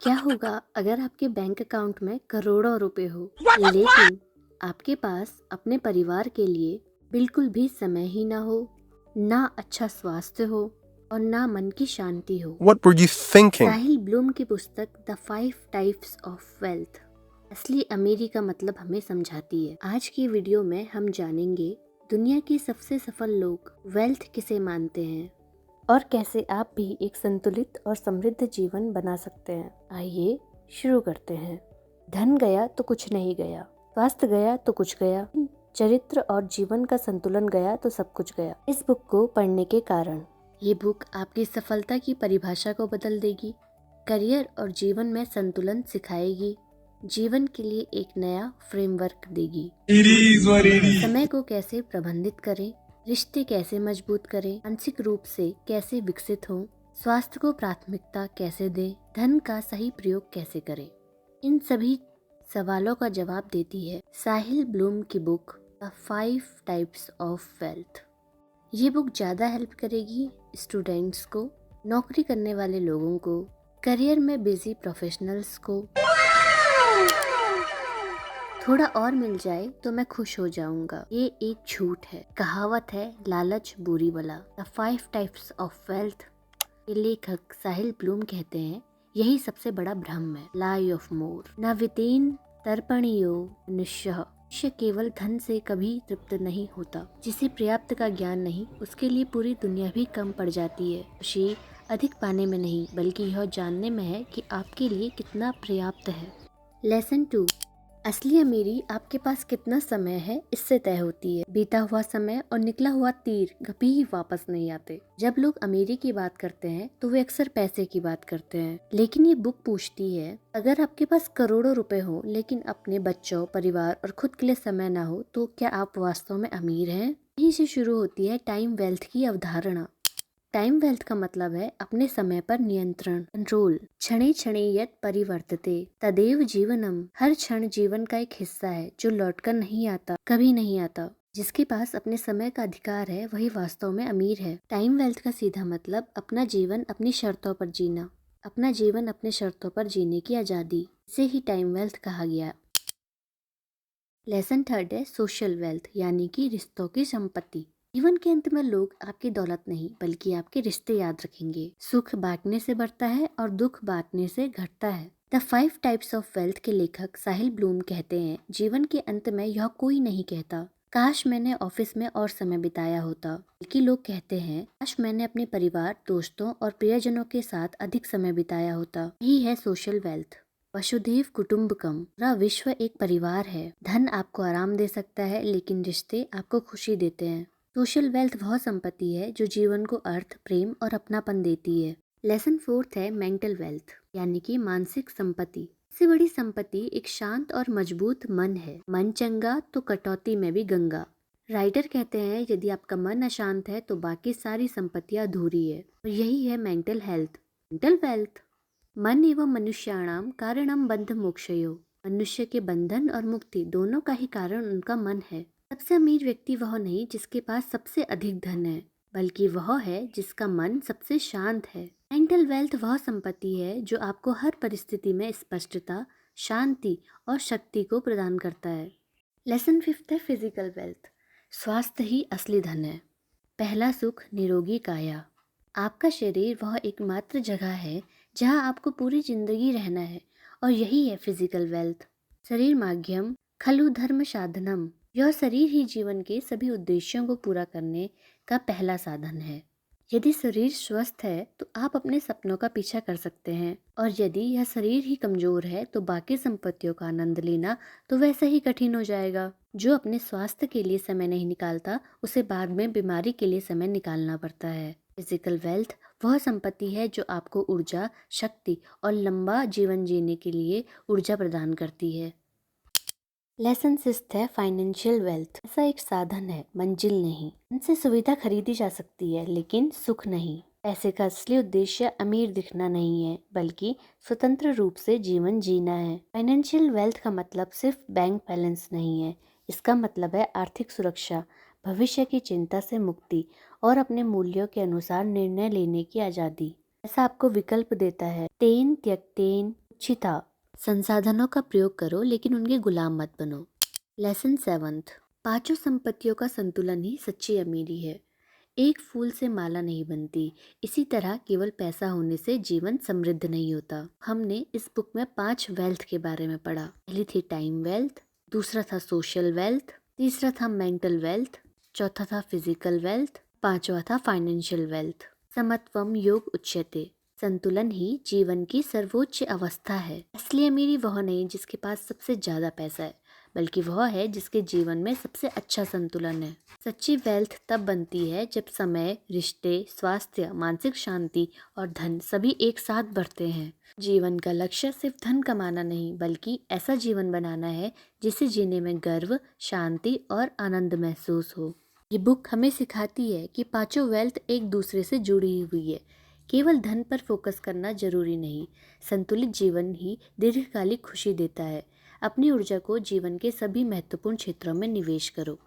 क्या होगा अगर आपके बैंक अकाउंट में करोड़ों रुपए हो लेकिन आपके पास अपने परिवार के लिए बिल्कुल भी समय ही ना हो, ना अच्छा स्वास्थ्य हो और ना मन की शांति हो। What were you thinking? Sahil Bloom की पुस्तक द 5 टाइप्स ऑफ वेल्थ असली अमीरी का मतलब हमें समझाती है। आज की वीडियो में हम जानेंगे दुनिया के सबसे सफल लोग वेल्थ किसे मानते हैं और कैसे आप भी एक संतुलित और समृद्ध जीवन बना सकते हैं। आइए शुरू करते हैं। धन गया तो कुछ नहीं गया, स्वास्थ्य गया तो कुछ गया, चरित्र और जीवन का संतुलन गया तो सब कुछ गया। इस बुक को पढ़ने के कारण ये बुक आपकी सफलता की परिभाषा को बदल देगी, करियर और जीवन में संतुलन सिखाएगी, जीवन के लिए एक नया फ्रेमवर्क देगी। समय को कैसे प्रबंधित करें, रिश्ते कैसे मजबूत करें, मानसिक रूप से कैसे विकसित हों, स्वास्थ्य को प्राथमिकता कैसे दें, धन का सही प्रयोग कैसे करें, इन सभी सवालों का जवाब देती है साहिल ब्लूम की book the 5 types of wealth. ये बुक ज़्यादा हेल्प करेगी स्टूडेंट्स को, नौकरी करने वाले लोगों को, करियर में बिजी प्रोफेशनल्स को। थोड़ा और मिल जाए तो मैं खुश हो जाऊंगा, ये एक झूठ है। कहावत है लालच बुरी बला। द 5 टाइप्स ऑफ वेल्थ के लेखक साहिल ब्लूम कहते हैं यही सबसे बड़ा भ्रम है, लाई ऑफ मोर। न वितेन तर्पणियो मनुष्य केवल धन से कभी तृप्त नहीं होता। जिसे पर्याप्त का ज्ञान नहीं, उसके लिए पूरी दुनिया भी कम पड़ जाती है। खुशी अधिक पाने में नहीं बल्कि यह जानने में है कि आपके लिए कितना पर्याप्त है। लेसन 2, असली अमीरी आपके पास कितना समय है इससे तय होती है। बीता हुआ समय और निकला हुआ तीर कभी वापस नहीं आते। जब लोग अमीरी की बात करते हैं तो वे अक्सर पैसे की बात करते हैं, लेकिन ये बुक पूछती है अगर आपके पास करोड़ों रुपए हो लेकिन अपने बच्चों, परिवार और खुद के लिए समय ना हो तो क्या आप वास्तव में अमीर हैं? यहीं से शुरू होती है टाइम वेल्थ की अवधारणा। टाइम वेल्थ का मतलब है अपने समय पर नियंत्रण, कंट्रोल। क्षणे क्षणे यत् परिवर्तते तदेव जीवनम। हर क्षण जीवन का एक हिस्सा है जो लौटकर नहीं आता, कभी नहीं आता। जिसके पास अपने समय का अधिकार है वही वास्तव में अमीर है। टाइम वेल्थ का सीधा मतलब अपना जीवन अपनी शर्तों पर जीना, अपना जीवन अपने शर्तों पर जीने की आजादी। इसे ही टाइम वेल्थ कहा गया। लेसन 3 है सोशल वेल्थ, यानी कि रिश्तों की संपत्ति। जीवन के अंत में लोग आपकी दौलत नहीं बल्कि आपके रिश्ते याद रखेंगे। सुख बांटने से बढ़ता है और दुख बांटने से घटता है। द 5 टाइप्स ऑफ वेल्थ के लेखक साहिल ब्लूम कहते हैं जीवन के अंत में यह कोई नहीं कहता काश मैंने ऑफिस में और समय बिताया होता, बल्कि लोग कहते हैं काश मैंने अपने परिवार, दोस्तों और प्रियजनों के साथ अधिक समय बिताया होता। यही है सोशल वेल्थ। वसुधैव कुटुंबकम, पूरा विश्व एक परिवार है। धन आपको आराम दे सकता है लेकिन रिश्ते आपको खुशी देते हैं। सोशल वेल्थ वह संपत्ति है जो जीवन को अर्थ, प्रेम और अपनापन देती है। लेसन 4 है मेंटल वेल्थ, यानी कि मानसिक संपत्ति। सबसे बड़ी संपत्ति एक शांत और मजबूत मन है। मन चंगा तो कटौती में भी गंगा। राइटर कहते हैं यदि आपका मन अशांत है तो बाकी सारी संपत्तियां अधूरी है। और यही है मेंटल हेल्थ। मेंटल वेल्थ, मन एवं मनुष्याणाम कारणम बंध मोक्षयो। मनुष्य के बंधन और मुक्ति दोनों का ही कारण उनका मन है। सबसे अमीर व्यक्ति वह नहीं जिसके पास सबसे अधिक धन है, बल्कि वह है जिसका मन सबसे शांत है। मेंटल वेल्थ वह संपत्ति है जो आपको हर परिस्थिति में स्पष्टता, शांति और शक्ति को प्रदान करता है। लेसन 5 है फिजिकल वेल्थ। स्वास्थ्य ही असली धन है। पहला सुख निरोगी काया। आपका शरीर वह एकमात्र जगह है जहां आपको पूरी जिंदगी रहना है और यही है फिजिकल वेल्थ। शरीर माध्यम खलु धर्म साधनम। यह शरीर ही जीवन के सभी उद्देश्यों को पूरा करने का पहला साधन है। यदि शरीर स्वस्थ है तो आप अपने सपनों का पीछा कर सकते हैं, और यदि यह शरीर ही कमजोर है तो बाकी संपत्तियों का आनंद लेना तो वैसे ही कठिन हो जाएगा। जो अपने स्वास्थ्य के लिए समय नहीं निकालता उसे बाद में बीमारी के लिए समय निकालना पड़ता है। फिजिकल वेल्थ वह संपत्ति है जो आपको ऊर्जा, शक्ति और लंबा जीवन जीने के लिए ऊर्जा प्रदान करती है। लेसन 6 है फाइनेंशियल वेल्थ। ऐसा एक साधन है, मंजिल नहीं। इनसे सुविधा खरीदी जा सकती है लेकिन सुख नहीं। पैसे का असली उद्देश्य अमीर दिखना नहीं है बल्कि स्वतंत्र रूप से जीवन जीना है। फाइनेंशियल वेल्थ का मतलब सिर्फ बैंक बैलेंस नहीं है, इसका मतलब है आर्थिक सुरक्षा, भविष्य की चिंता से मुक्ति और अपने मूल्यों के अनुसार निर्णय लेने की आजादी। ऐसा आपको विकल्प देता है। तेन त्यक्तेन छिता, संसाधनों का प्रयोग करो लेकिन उनके गुलाम मत बनो। लेसन 7, पांचों संपत्तियों का संतुलन ही सच्ची अमीरी है। एक फूल से माला नहीं बनती, इसी तरह केवल पैसा होने से जीवन समृद्ध नहीं होता। हमने इस बुक में 5 वेल्थ के बारे में पढ़ा। पहली थी टाइम वेल्थ, दूसरा था सोशल वेल्थ, तीसरा था मेंटल वेल्थ, चौथा था फिजिकल वेल्थ, पांचवा था फाइनेंशियल वेल्थ। समत्वम योग उच्यते, संतुलन ही जीवन की सर्वोच्च अवस्था है। असली अमीरी वह नहीं जिसके पास सबसे ज्यादा पैसा है, बल्कि वह है जिसके जीवन में सबसे अच्छा संतुलन है। सच्ची वेल्थ तब बनती है जब समय, रिश्ते, स्वास्थ्य, मानसिक शांति और धन सभी एक साथ बढ़ते हैं। जीवन का लक्ष्य सिर्फ धन कमाना नहीं, बल्कि ऐसा जीवन बनाना है जिसे जीने में गर्व, शांति और आनंद महसूस हो। ये बुक हमें सिखाती है कि पांचों वेल्थ एक दूसरे से जुड़ी हुई है। केवल धन पर फोकस करना जरूरी नहीं, संतुलित जीवन ही दीर्घकालिक खुशी देता है। अपनी ऊर्जा को जीवन के सभी महत्वपूर्ण क्षेत्रों में निवेश करो।